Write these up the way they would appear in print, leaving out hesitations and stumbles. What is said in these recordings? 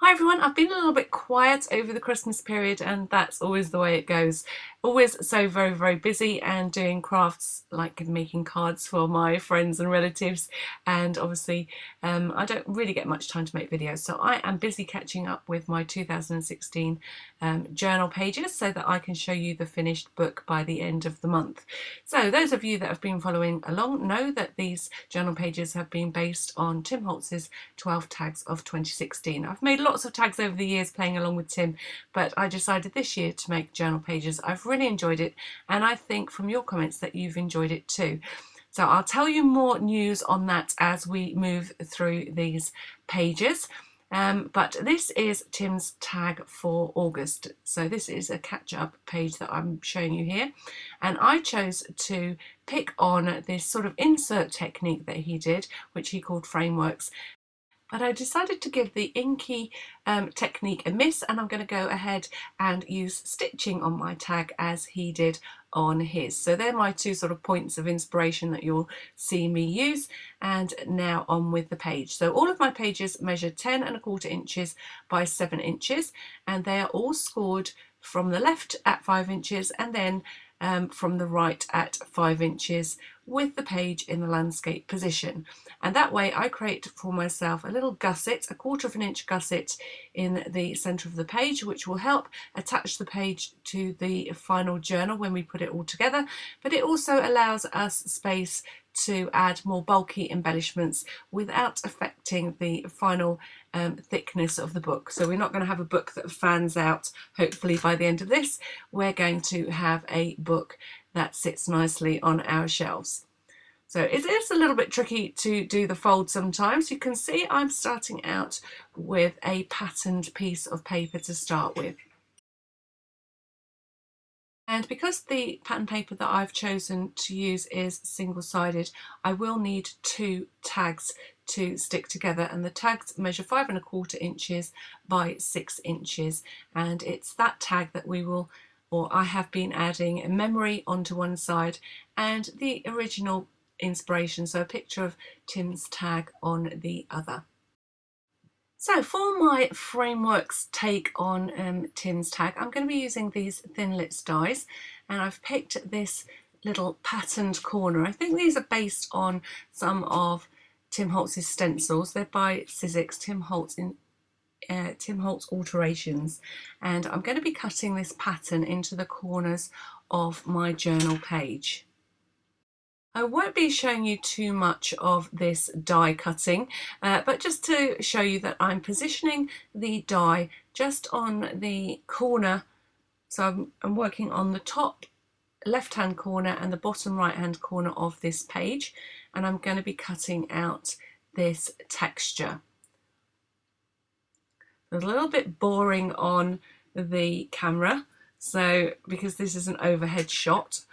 Hi everyone, I've been a little bit quiet over the Christmas period and that's always the way it goes. Always so very busy and doing crafts like making cards for my friends and relatives, and obviously I don't really get much time to make videos, so I am busy catching up with my 2016 journal pages so that I can show you the finished book by the end of the month. So those of you that have been following along know that these journal pages have been based on Tim Holtz's 12 tags of 2016. I've made lots of tags over the years playing along with Tim, but I decided this year to make journal pages. I've really enjoyed it, and I think from your comments that you've enjoyed it too. So I'll tell you more news on that as we move through these pages. But this is Tim's tag for August. So this is a catch-up page that I'm showing you here. And I chose to pick on this sort of insert technique that he did, which he called frameworks. But I decided to give the inky technique a miss, and I'm going to go ahead and use stitching on my tag as he did on his. So they're my two sort of points of inspiration that you'll see me use. And now on with the page. So all of my pages measure 10¼ inches by 7 inches, and they are all scored from the left at 5 inches and then from the right at 5 inches, with the page in the landscape position. And that way I create for myself a little gusset, a 1/4 inch gusset in the centre of the page, which will help attach the page to the final journal when we put it all together, but it also allows us space to add more bulky embellishments without affecting the final thickness of the book. So we're not going to have a book that fans out. Hopefully by the end of this we're going to have a book that sits nicely on our shelves. So it is a little bit tricky to do the fold sometimes. You can see I'm starting out with a patterned piece of paper to start with. And because the pattern paper that I've chosen to use is single-sided, I will need 2 tags to stick together, and the tags measure 5¼ inches by 6 inches, and it's that tag that we will, or I have been adding a memory onto one side and the original inspiration, so a picture of Tim's tag on the other. So for my frameworks take on Tim's tag, I'm going to be using these Thinlits dies, and I've picked this little patterned corner. I think these are based on some of Tim Holtz's stencils. They're by Sizzix, Tim Holtz Alterations, and I'm going to be cutting this pattern into the corners of my journal page. I won't be showing you too much of this die cutting, but just to show you that I'm positioning the die just on the corner. So I'm working on the top left hand corner and the bottom right hand corner of this page, and I'm going to be cutting out this texture. It's a little bit boring on the camera, so because this is an overhead shot.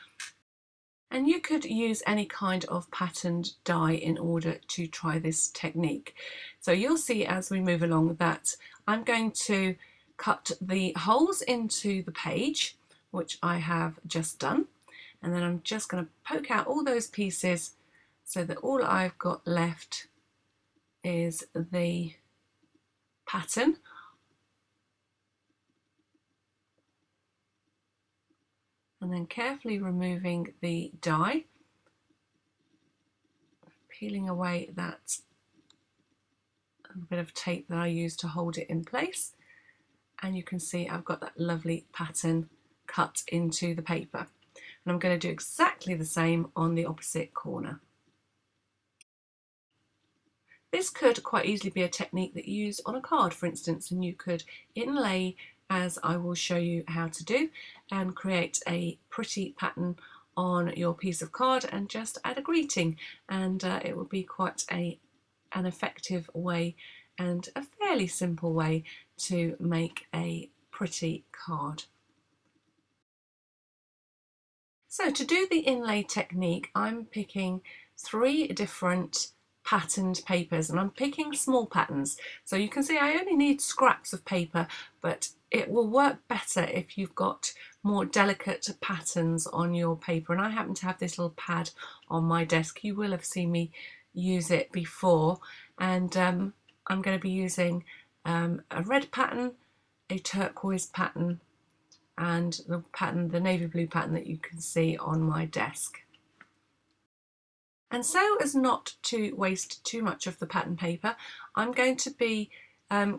And you could use any kind of patterned die in order to try this technique. So you'll see as we move along that I'm going to cut the holes into the page, which I have just done, and then I'm just going to poke out all those pieces so that all I've got left is the pattern. And then carefully removing the die, peeling away that bit of tape that I used to hold it in place, and you can see I've got that lovely pattern cut into the paper. And I'm going to do exactly the same on the opposite corner. This could quite easily be a technique that you use on a card, for instance, and you could inlay, as I will show you how to do, and create a pretty pattern on your piece of card and just add a greeting, and it will be quite an effective way and a fairly simple way to make a pretty card. So to do the inlay technique, I'm picking 3 different patterned papers, and I'm picking small patterns. So you can see I only need scraps of paper, but it will work better if you've got more delicate patterns on your paper. And I happen to have this little pad on my desk. You will have seen me use it before, and I'm going to be using a red pattern, a turquoise pattern, and the navy blue pattern that you can see on my desk. And so as not to waste too much of the pattern paper, I'm going to be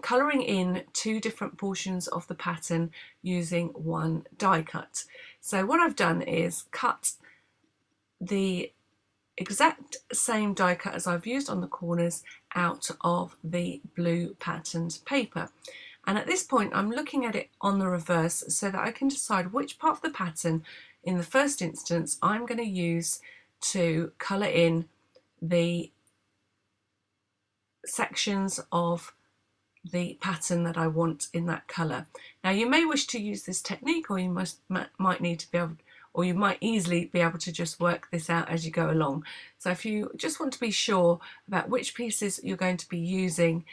colouring in two different portions of the pattern using one die cut. So what I've done is cut the exact same die cut as I've used on the corners out of the blue patterned paper. And at this point I'm looking at it on the reverse so that I can decide which part of the pattern in the first instance I'm going to use to colour in the sections of the pattern that I want in that colour. Now you may wish to use this technique, or you might need to be able, or you might easily be able to just work this out as you go along. So if you just want to be sure about which pieces you're going to be using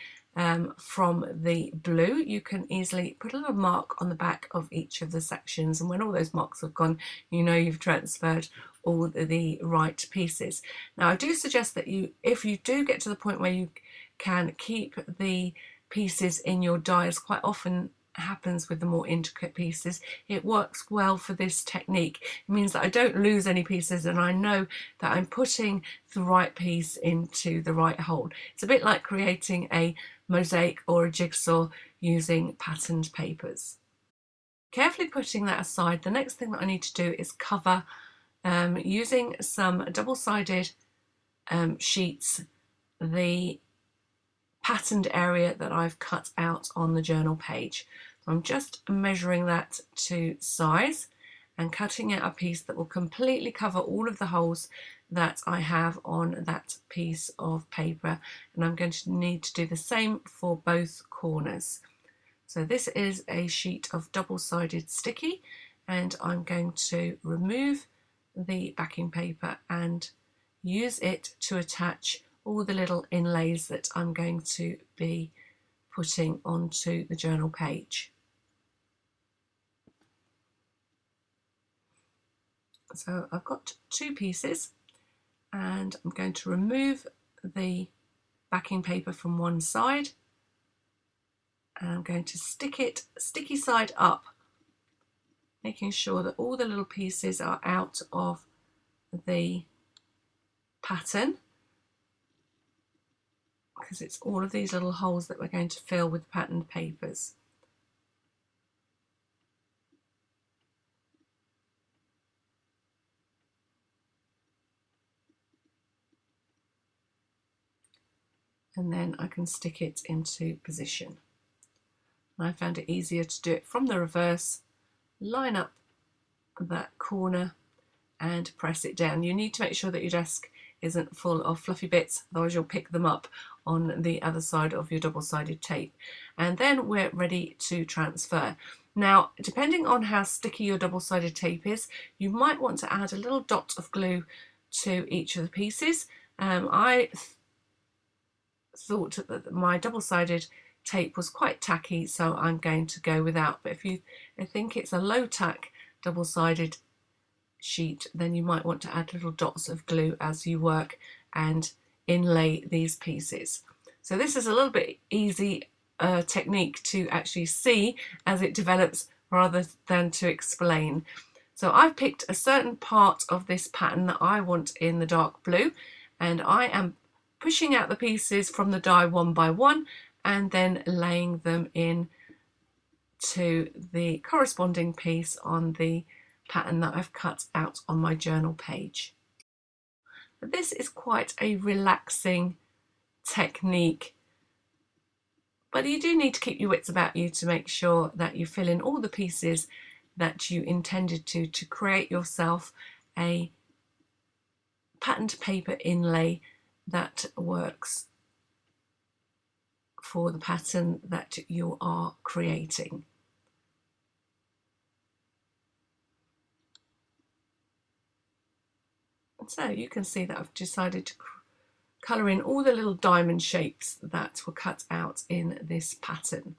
from the blue, you can easily put a little mark on the back of each of the sections, and when all those marks have gone, you know you've transferred all the right pieces. Now I do suggest that if you do get to the point where you can keep the pieces in your die, as quite often happens with the more intricate pieces, it works well for this technique. It means that I don't lose any pieces and I know that I'm putting the right piece into the right hole. It's a bit like creating a mosaic or a jigsaw using patterned papers. Carefully putting that aside, the next thing that I need to do is cover using some double-sided sheets the patterned area that I've cut out on the journal page. So I'm just measuring that to size and cutting out a piece that will completely cover all of the holes that I have on that piece of paper, and I'm going to need to do the same for both corners. So this is a sheet of double-sided sticky, and I'm going to remove the backing paper and use it to attach all the little inlays that I'm going to be putting onto the journal page. So I've got two pieces and I'm going to remove the backing paper from one side, and I'm going to stick it sticky side up, making sure that all the little pieces are out of the pattern, because it's all of these little holes that we're going to fill with patterned papers. And then I can stick it into position. And I found it easier to do it from the reverse, line up that corner and press it down. You need to make sure that your desk isn't full of fluffy bits, otherwise you'll pick them up on the other side of your double-sided tape. And then we're ready to transfer. Now, depending on how sticky your double-sided tape is, you might want to add a little dot of glue to each of the pieces. I thought that my double-sided tape was quite tacky, so I'm going to go without. But if you think it's a low tack double-sided sheet, then you might want to add little dots of glue as you work and inlay these pieces. So this is a little bit easy technique to actually see as it develops rather than to explain. So I've picked a certain part of this pattern that I want in the dark blue, and I am pushing out the pieces from the die one by one and then laying them in to the corresponding piece on the pattern that I've cut out on my journal page. But this is quite a relaxing technique, but you do need to keep your wits about you to make sure that you fill in all the pieces that you intended to create yourself a patterned paper inlay that works for the pattern that you are creating. So you can see that I've decided to colour in all the little diamond shapes that were cut out in this pattern.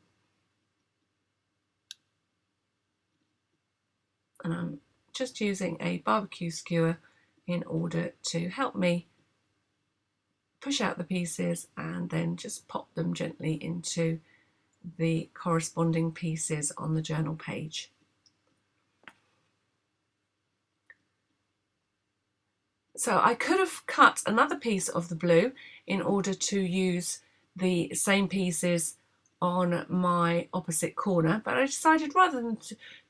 And I'm just using a barbecue skewer in order to help me push out the pieces and then just pop them gently into the corresponding pieces on the journal page. So I could have cut another piece of the blue in order to use the same pieces on my opposite corner, but I decided rather than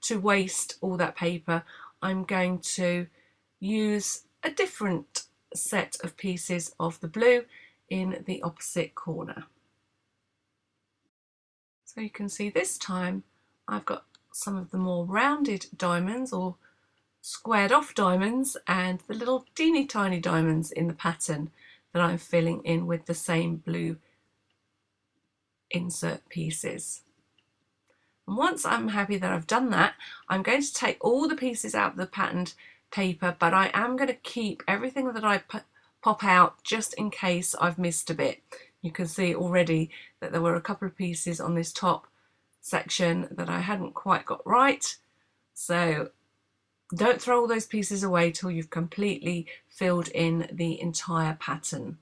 to waste all that paper, I'm going to use a different set of pieces of the blue in the opposite corner. So you can see this time I've got some of the more rounded diamonds or squared off diamonds and the little teeny tiny diamonds in the pattern that I'm filling in with the same blue insert pieces. And once I'm happy that I've done that, I'm going to take all the pieces out of the patterned paper, but I am going to keep everything that I pop out just in case I've missed a bit. You can see already that there were a couple of pieces on this top section that I hadn't quite got right, so don't throw all those pieces away till you've completely filled in the entire pattern.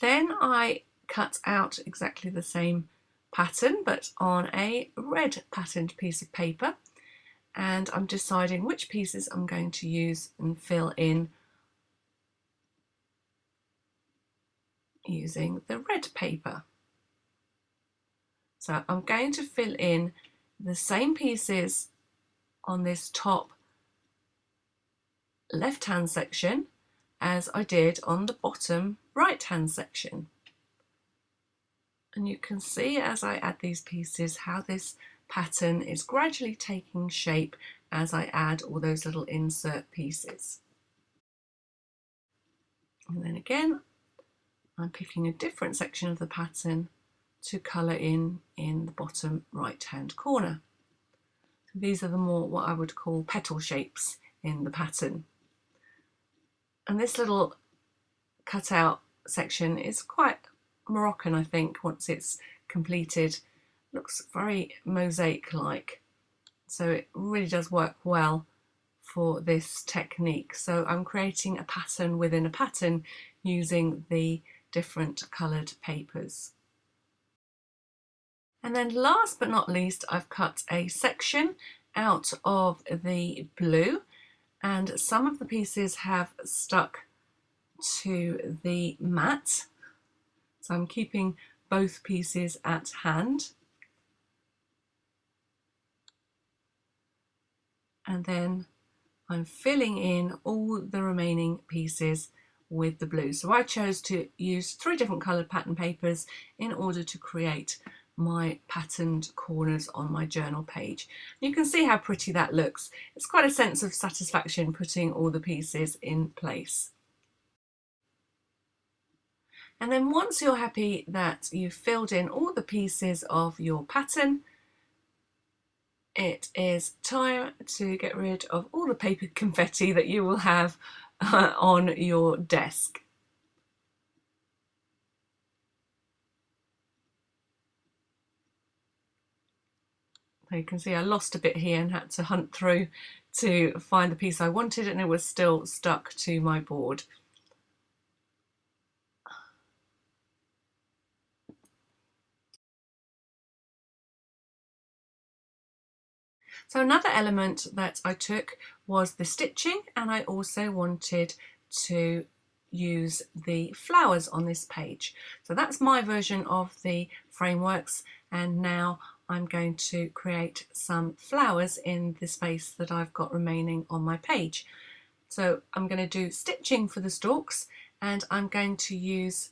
Then I cut out exactly the same pattern but on a red patterned piece of paper, and I'm deciding which pieces I'm going to use and fill in using the red paper. So I'm going to fill in the same pieces on this top left hand section as I did on the bottom right hand section. And you can see as I add these pieces how this pattern is gradually taking shape as I add all those little insert pieces. And then again, I'm picking a different section of the pattern to colour in the bottom right hand corner. So these are the more what I would call petal shapes in the pattern. And this little cutout section is quite Moroccan, I think, once it's completed. Looks very mosaic-like, so it really does work well for this technique. So I'm creating a pattern within a pattern using the different coloured papers. And then last but not least, I've cut a section out of the blue, and some of the pieces have stuck to the mat. So I'm keeping both pieces at hand. And then I'm filling in all the remaining pieces with the blue. So I chose to use 3 different coloured pattern papers in order to create my patterned corners on my journal page. You can see how pretty that looks. It's quite a sense of satisfaction putting all the pieces in place. And then once you're happy that you've filled in all the pieces of your pattern, it is time to get rid of all the paper confetti that you will have on your desk. So you can see I lost a bit here and had to hunt through to find the piece I wanted, and it was still stuck to my board. So another element that I took was the stitching, and I also wanted to use the flowers on this page. So that's my version of the frameworks, and now I'm going to create some flowers in the space that I've got remaining on my page. So I'm going to do stitching for the stalks, and I'm going to use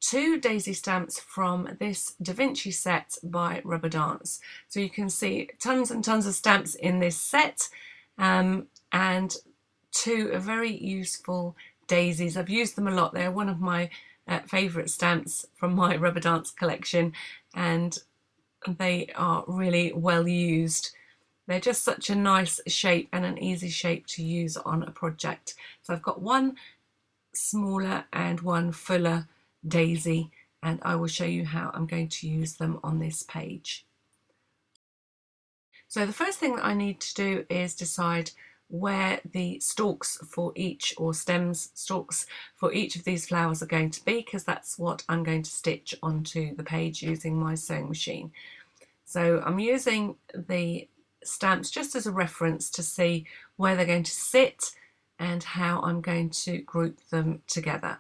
2 daisy stamps from this Da Vinci set by Rubber Dance. So you can see tons and tons of stamps in this set, and 2 very useful daisies. I've used them a lot. They're one of my favourite stamps from my Rubber Dance collection, and they are really well used. They're just such a nice shape and an easy shape to use on a project. So I've got one smaller and one fuller daisy, and I will show you how I'm going to use them on this page. So the first thing that I need to do is decide where the stalks for each, or stems, stalks for each of these flowers are going to be, because that's what I'm going to stitch onto the page using my sewing machine. So I'm using the stamps just as a reference to see where they're going to sit and how I'm going to group them together.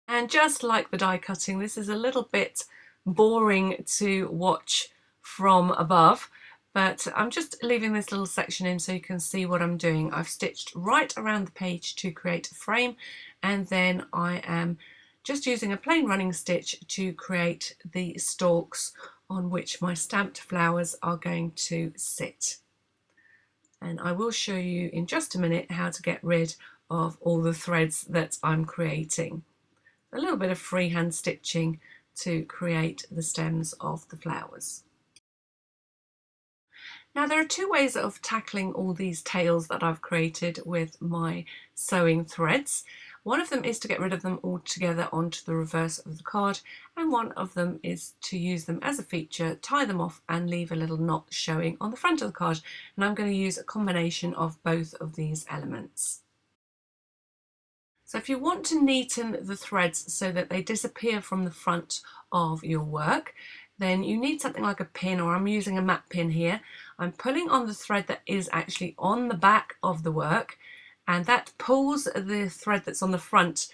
And just like the die cutting, this is a little bit boring to watch from above, but I'm just leaving this little section in so you can see what I'm doing. I've stitched right around the page to create a frame, and then I am just using a plain running stitch to create the stalks on which my stamped flowers are going to sit. And I will show you in just a minute how to get rid of all the threads that I'm creating. A little bit of freehand stitching to create the stems of the flowers. Now there are two ways of tackling all these tails that I've created with my sewing threads. One of them is to get rid of them all together onto the reverse of the card, and one of them is to use them as a feature, tie them off and leave a little knot showing on the front of the card, and I'm going to use a combination of both of these elements. So if you want to neaten the threads so that they disappear from the front of your work, then you need something like a pin, or I'm using a map pin here. I'm pulling on the thread that is actually on the back of the work, and that pulls the thread that's on the front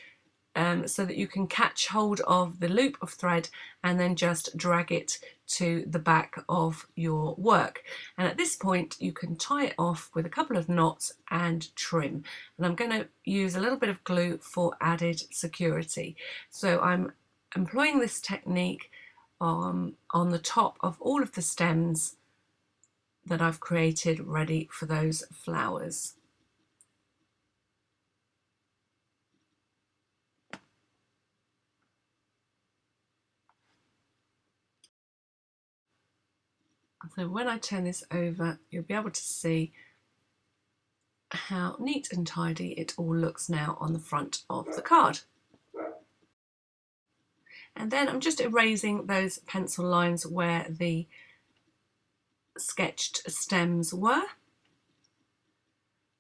so that you can catch hold of the loop of thread and then just drag it to the back of your work. And at this point you can tie it off with a couple of knots and trim. And I'm going to use a little bit of glue for added security. So I'm employing this technique on the top of all of the stems that I've created ready for those flowers. So when I turn this over, you'll be able to see how neat and tidy it all looks now on the front of the card. And then I'm just erasing those pencil lines where the sketched stems were.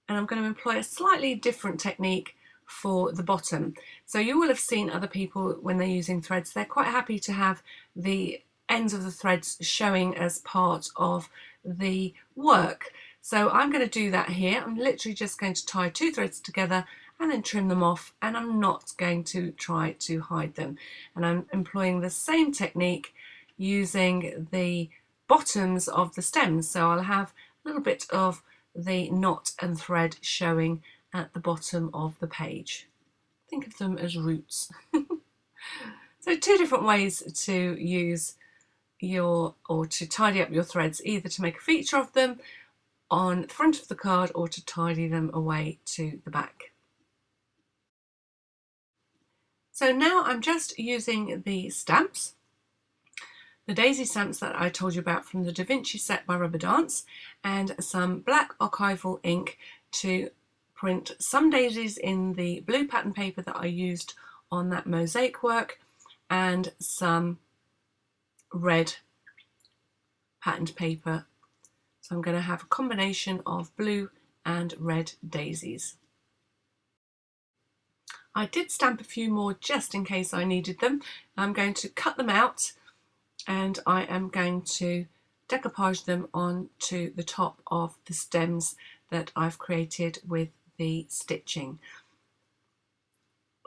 And I'm going to employ a slightly different technique for the bottom. So you will have seen other people, when they're using threads, they're quite happy to have the ends of the threads showing as part of the work. So I'm going to do that here. I'm literally just going to tie two threads together and then trim them off, and I'm not going to try to hide them. And I'm employing the same technique using the bottoms of the stems. So I'll have a little bit of the knot and thread showing at the bottom of the page. Think of them as roots. So two different ways to use or to tidy up your threads, either to make a feature of them on the front of the card or to tidy them away to the back. So now I'm just using the stamps, the daisy stamps that I told you about from the Da Vinci set by Rubber Dance, and some black archival ink to print some daisies in the blue pattern paper that I used on that mosaic work, and some red patterned paper. So I'm going to have a combination of blue and red daisies. I did stamp a few more just in case I needed them. I'm going to cut them out, and I am going to decoupage them onto the top of the stems that I've created with the stitching.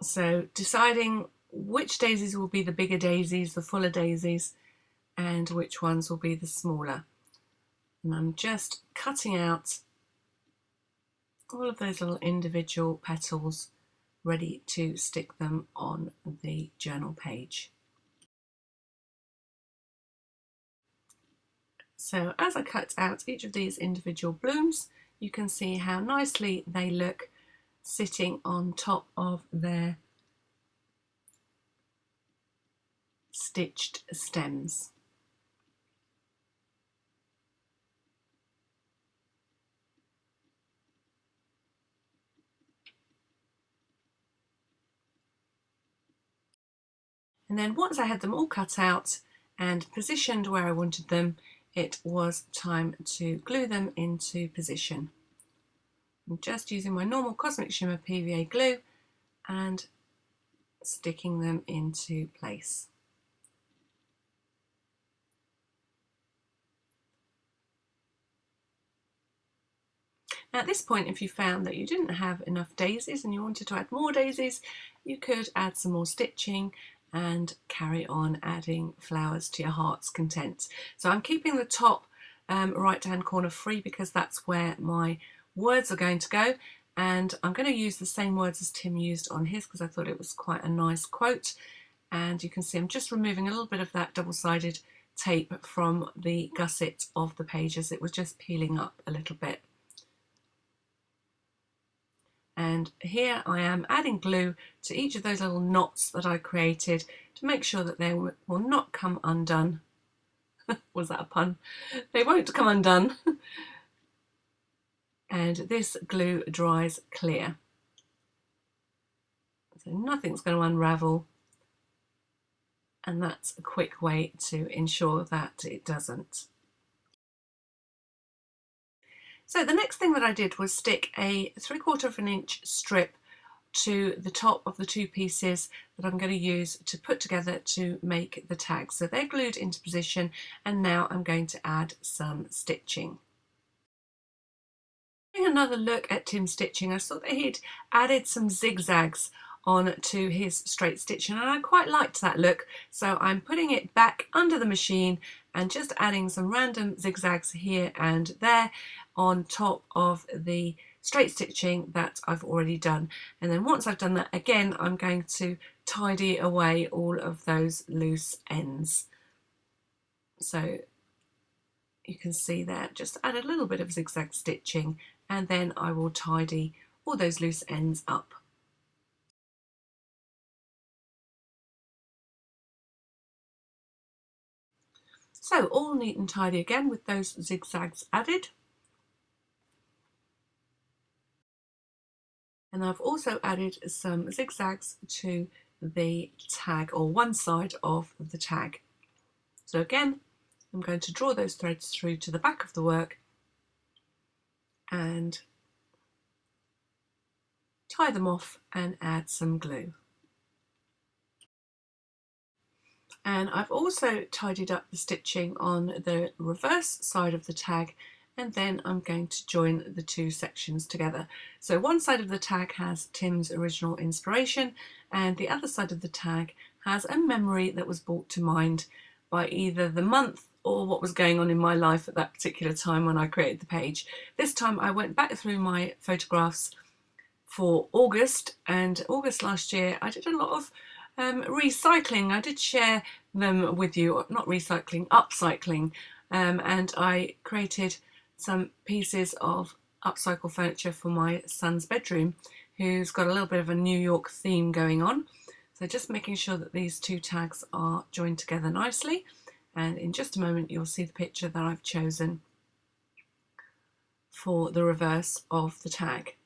So deciding which daisies will be the bigger daisies, the fuller daisies, and which ones will be the smaller. And I'm just cutting out all of those little individual petals, ready to stick them on the journal page. So as I cut out each of these individual blooms, you can see how nicely they look sitting on top of their stitched stems. And then once I had them all cut out and positioned where I wanted them, it was time to glue them into position. I'm just using my normal Cosmic Shimmer PVA glue and sticking them into place. At this point, if you found that you didn't have enough daisies and you wanted to add more daisies, you could add some more stitching and carry on adding flowers to your heart's content. So I'm keeping the top right hand corner free because that's where my words are going to go, and I'm going to use the same words as Tim used on his because I thought it was quite a nice quote. And you can see I'm just removing a little bit of that double-sided tape from the gusset of the pages. It was just peeling up a little bit. And here I am adding glue to each of those little knots that I created to make sure that they will not come undone. Was that a pun? They won't come undone. And this glue dries clear. So nothing's going to unravel. And that's a quick way to ensure that it doesn't. So the next thing that I did was stick a 3/4 inch strip to the top of the two pieces that I'm going to use to put together to make the tag. So they're glued into position, and now I'm going to add some stitching. Having another look at Tim's stitching, I saw that he'd added some zigzags on to his straight stitching, and I quite liked that look, so I'm putting it back under the machine and just adding some random zigzags here and there on top of the straight stitching that I've already done. And then once I've done that, again I'm going to tidy away all of those loose ends. So you can see there, just add a little bit of zigzag stitching, and then I will tidy all those loose ends up. So all neat and tidy again with those zigzags added. And I've also added some zigzags to the tag, or one side of the tag. So again, I'm going to draw those threads through to the back of the work and tie them off and add some glue. And I've also tidied up the stitching on the reverse side of the tag, and then I'm going to join the two sections together. So one side of the tag has Tim's original inspiration, and the other side of the tag has a memory that was brought to mind by either the month or what was going on in my life at that particular time when I created the page. This time I went back through my photographs for August, and August last year I did a lot of recycling. I did share them with you, not recycling, upcycling, and I created some pieces of upcycle furniture for my son's bedroom, who's got a little bit of a New York theme going on. So just making sure that these two tags are joined together nicely, and in just a moment you'll see the picture that I've chosen for the reverse of the tag.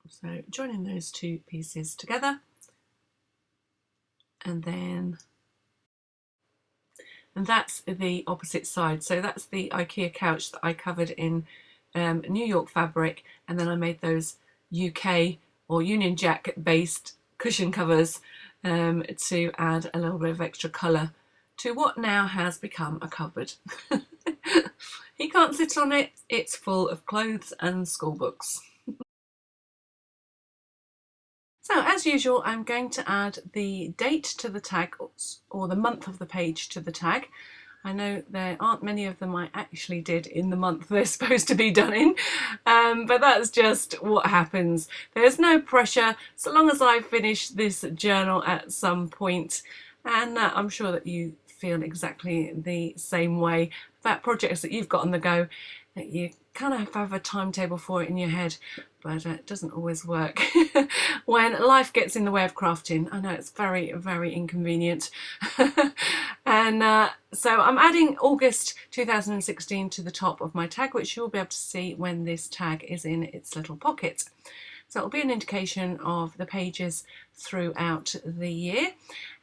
So joining those two pieces together, and that's the opposite side. So that's the IKEA couch that I covered in New York fabric, and then I made those UK or Union Jack based cushion covers to add a little bit of extra colour to what now has become a cupboard. He can't sit on it, it's full of clothes and school books. So as usual, I'm going to add the date to the tag, or the month of the page to the tag. I know there aren't many of them I actually did in the month they're supposed to be done in, but that's just what happens. There's no pressure so long as I finish this journal at some point, and I'm sure that you feel exactly the same way about projects that you've got on the go, that you kind of have a timetable for it in your head, but it doesn't always work when life gets in the way of crafting. I know it's very, very inconvenient. And so I'm adding August 2016 to the top of my tag, which you'll be able to see when this tag is in its little pocket. So it'll be an indication of the pages throughout the year.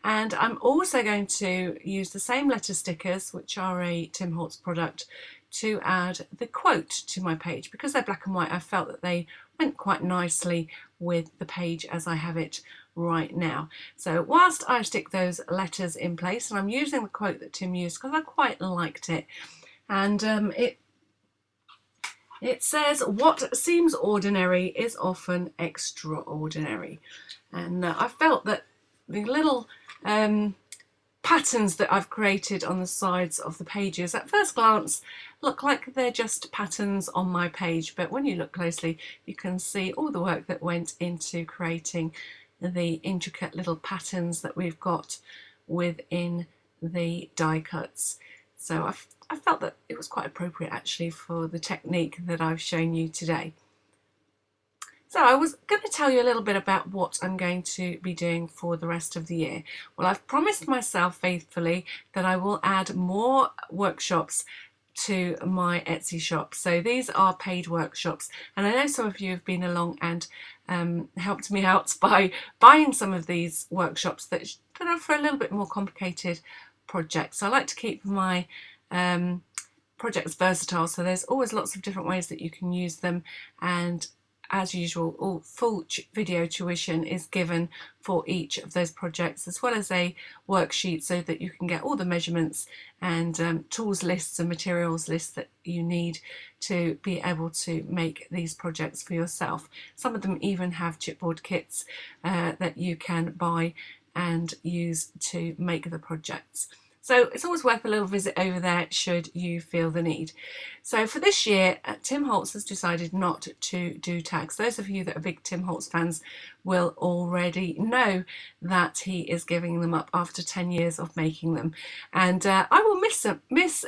And I'm also going to use the same letter stickers, which are a Tim Holtz product, to add the quote to my page. Because they're black and white, I felt that they went quite nicely with the page as I have it right now. So whilst I stick those letters in place, and I'm using the quote that Tim used because I quite liked it, and it says, "What seems ordinary is often extraordinary." And I felt that the little patterns that I've created on the sides of the pages at first glance look like they're just patterns on my page, but when you look closely you can see all the work that went into creating the intricate little patterns that we've got within the die cuts. So I felt that it was quite appropriate actually for the technique that I've shown you today. So I was going to tell you a little bit about what I'm going to be doing for the rest of the year. Well, I've promised myself faithfully that I will add more workshops to my Etsy shop. So these are paid workshops, and I know some of you have been along and helped me out by buying some of these workshops that are for a little bit more complicated projects. I like to keep my projects versatile, so there's always lots of different ways that you can use them, and as usual, all full video tuition is given for each of those projects, as well as a worksheet so that you can get all the measurements and tools lists and materials lists that you need to be able to make these projects for yourself. Some of them even have chipboard kits that you can buy and use to make the projects. So it's always worth a little visit over there should you feel the need. So for this year, Tim Holtz has decided not to do tags. Those of you that are big Tim Holtz fans will already know that he is giving them up after 10 years of making them. And I will miss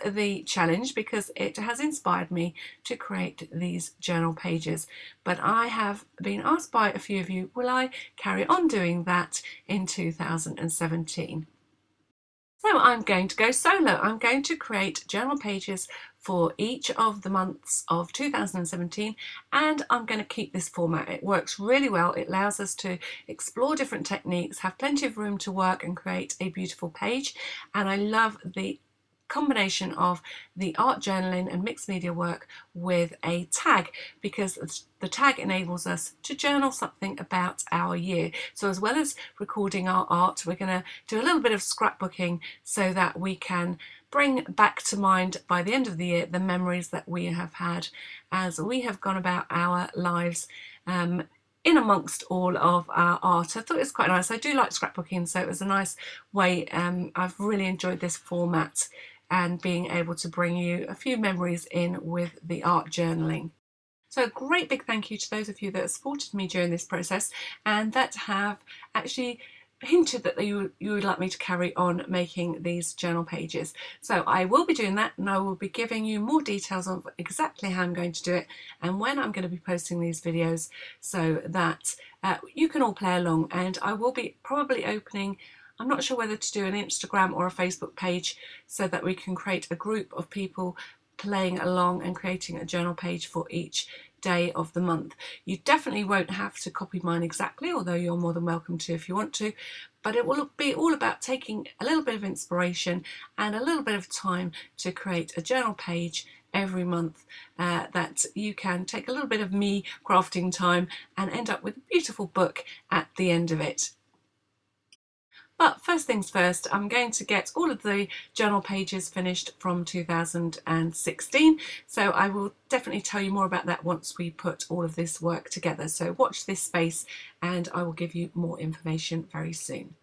the challenge because it has inspired me to create these journal pages. But I have been asked by a few of you, will I carry on doing that in 2017? So I'm going to go solo. I'm going to create journal pages for each of the months of 2017, and I'm going to keep this format. It works really well. It allows us to explore different techniques, have plenty of room to work and create a beautiful page, and I love the combination of the art journaling and mixed media work with a tag, because the tag enables us to journal something about our year. So as well as recording our art, we're going to do a little bit of scrapbooking so that we can bring back to mind by the end of the year the memories that we have had as we have gone about our lives in amongst all of our art. I thought it was quite nice. I do like scrapbooking, so it was a nice way. I've really enjoyed this format and being able to bring you a few memories in with the art journaling. So a great big thank you to those of you that have supported me during this process and that have actually hinted that you would like me to carry on making these journal pages. So I will be doing that, and I will be giving you more details of exactly how I'm going to do it and when I'm going to be posting these videos, so that you can all play along. And I will be probably opening, I'm not sure whether to do an Instagram or a Facebook page, so that we can create a group of people playing along and creating a journal page for each day of the month. You definitely won't have to copy mine exactly, although you're more than welcome to if you want to, but it will be all about taking a little bit of inspiration and a little bit of time to create a journal page every month that you can take a little bit of me crafting time and end up with a beautiful book at the end of it. But first things first, I'm going to get all of the journal pages finished from 2016. So I will definitely tell you more about that once we put all of this work together. So watch this space and I will give you more information very soon.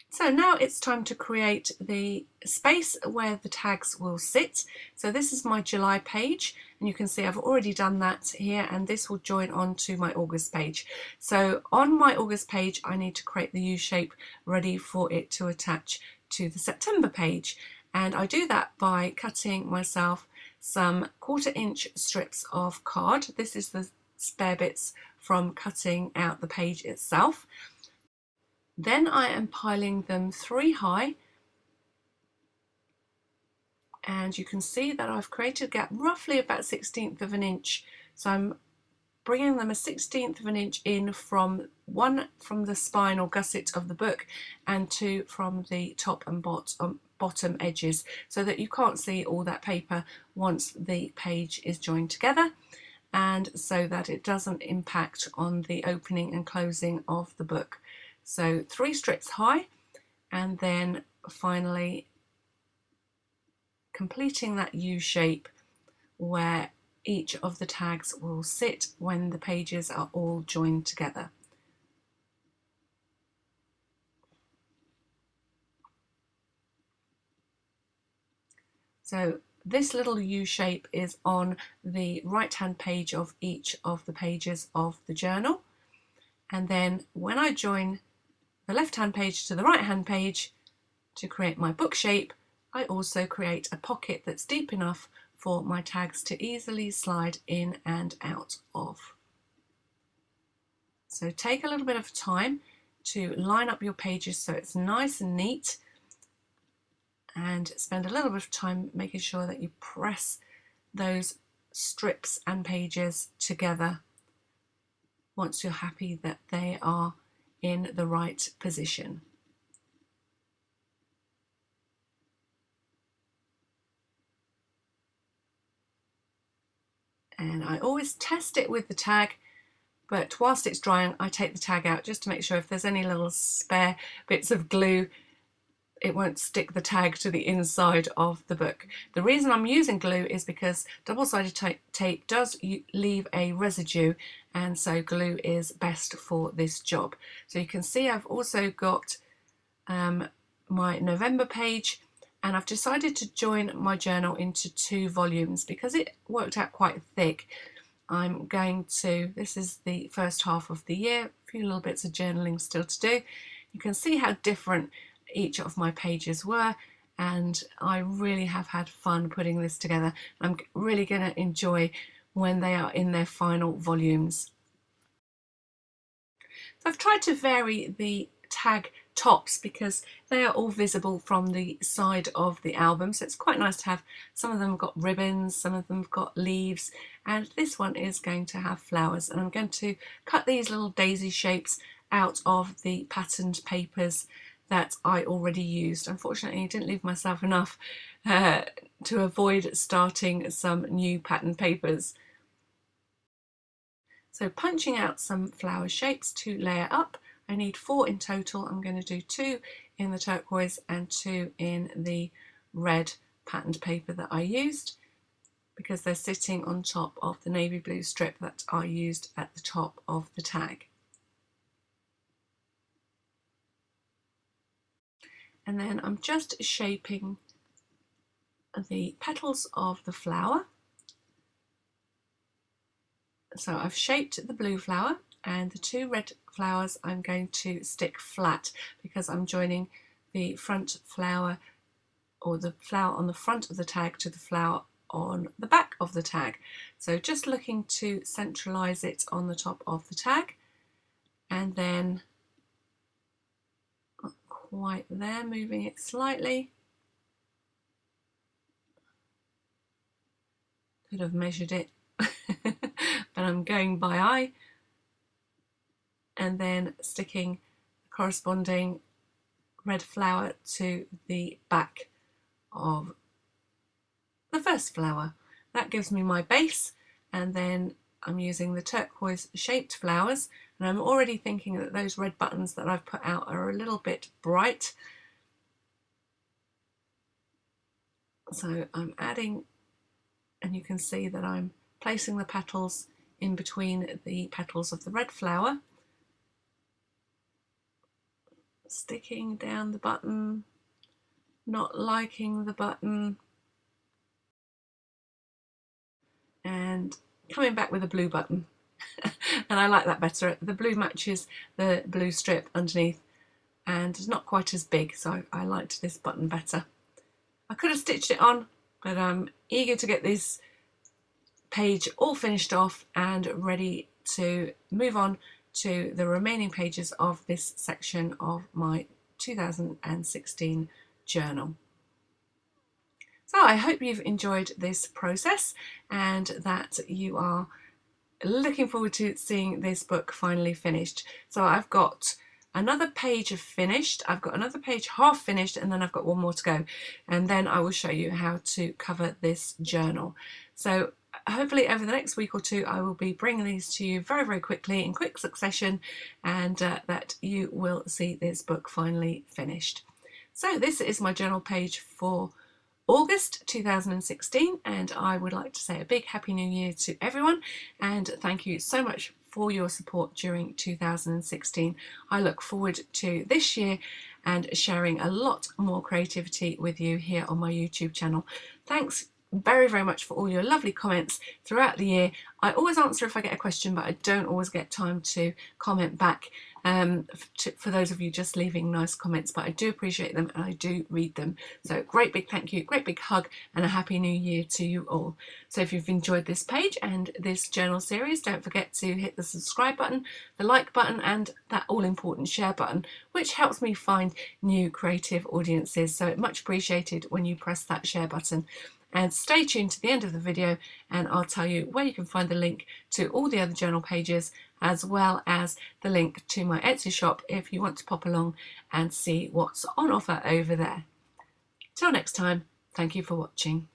So now it's time to create the space where the tags will sit. So this is my July page, and you can see I've already done that here, and this will join on to my August page. So on my August page, I need to create the U shape ready for it to attach to the September page. And I do that by cutting myself some 1/4 inch strips of card. This is the spare bits from cutting out the page itself. Then I am piling them 3 high and you can see that I've created a gap roughly about 1/16 of an inch. So I'm bringing them a 1/16 of an inch in from one from the spine or gusset of the book, and two from the top and bottom edges, so that you can't see all that paper once the page is joined together, and so that it doesn't impact on the opening and closing of the book. So 3 strips high, and then finally completing that U shape where each of the tags will sit when the pages are all joined together. So this little U shape is on the right hand page of each of the pages of the journal, and then when I join the left hand page to the right hand page to create my book shape, I also create a pocket that's deep enough for my tags to easily slide in and out of. So take a little bit of time to line up your pages so it's nice and neat, and spend a little bit of time making sure that you press those strips and pages together once you're happy that they are in the right position. And I always test it with the tag, but whilst it's drying I take the tag out just to make sure if there's any little spare bits of glue it won't stick the tag to the inside of the book. The reason I'm using glue is because double-sided tape does leave a residue, and so glue is best for this job. So you can see I've also got my November page, and I've decided to join my journal into 2 volumes because it worked out quite thick. I'm going to, this is the first half of the year, a few little bits of journaling still to do. You can see how different each of my pages were, and I really have had fun putting this together. I'm really going to enjoy when they are in their final volumes. So I've tried to vary the tag tops because they are all visible from the side of the album, so it's quite nice to have. Some of them have got ribbons, some of them have got leaves, and this one is going to have flowers, and I'm going to cut these little daisy shapes out of the patterned papers that I already used. Unfortunately I didn't leave myself enough to avoid starting some new pattern papers. So punching out some flower shapes to layer up, I need 4 in total. I'm going to do 2 in the turquoise and 2 in the red patterned paper that I used, because they're sitting on top of the navy blue strip that I used at the top of the tag. And then I'm just shaping the petals of the flower. So I've shaped the blue flower, and the 2 red flowers I'm going to stick flat because I'm joining the front flower, or the flower on the front of the tag, to the flower on the back of the tag. So just looking to centralize it on the top of the tag, and then not quite there, moving it slightly. Could have measured it but I'm going by eye, and then sticking the corresponding red flower to the back of the first flower. That gives me my base, and then I'm using the turquoise shaped flowers, and I'm already thinking that those red buttons that I've put out are a little bit bright, so I'm adding, and you can see that I'm placing the petals in between the petals of the red flower, sticking down the button, not liking the button, and coming back with a blue button. And I like that better. The blue matches the blue strip underneath and is not quite as big, so I liked this button better. I could have stitched it on, but I'm eager to get this page all finished off and ready to move on to the remaining pages of this section of my 2016 journal. So So I hope you've enjoyed this process and that you are looking forward to seeing this book finally finished. So I've got another page of finished, I've got another page half finished, and then I've got one more to go, and then I will show you how to cover this journal. So hopefully over the next week or two I will be bringing these to you very, very quickly in quick succession, and that you will see this book finally finished. So this is my journal page for August 2016, and I would like to say a big Happy New Year to everyone, and thank you so much for your support during 2016. I look forward to this year and sharing a lot more creativity with you here on my YouTube channel. Thanks very, very much for all your lovely comments throughout the year. I always answer if I get a question, but I don't always get time to comment back for those of you just leaving nice comments, but I do appreciate them and I do read them. So great big thank you, great big hug, and a Happy New Year to you all. So if you've enjoyed this page and this journal series, don't forget to hit the subscribe button, the like button, and that all important share button, which helps me find new creative audiences. So it's much appreciated when you press that share button. And stay tuned to the end of the video and I'll tell you where you can find the link to all the other journal pages, as well as the link to my Etsy shop if you want to pop along and see what's on offer over there. Till next time, thank you for watching.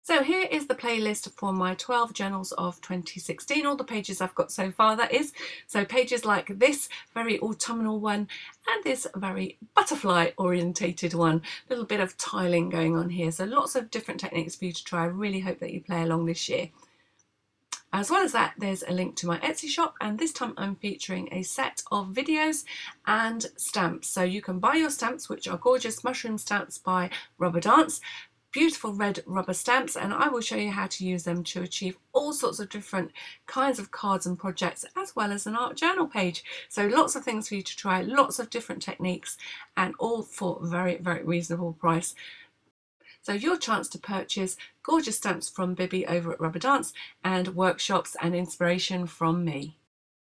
So here is the playlist for my 12 journals of 2016, all the pages I've got so far, that is. So pages like this very autumnal one and this very butterfly orientated one. A little bit of tiling going on here. So lots of different techniques for you to try. I really hope that you play along this year. As well as that, there's a link to my Etsy shop, and this time I'm featuring a set of videos and stamps. So you can buy your stamps, which are gorgeous mushroom stamps by Rubber Dance. Beautiful red rubber stamps, and I will show you how to use them to achieve all sorts of different kinds of cards and projects, as well as an art journal page. So lots of things for you to try, lots of different techniques, and all for very, very reasonable price. So your chance to purchase gorgeous stamps from Bibby over at Rubber Dance, and workshops and inspiration from me.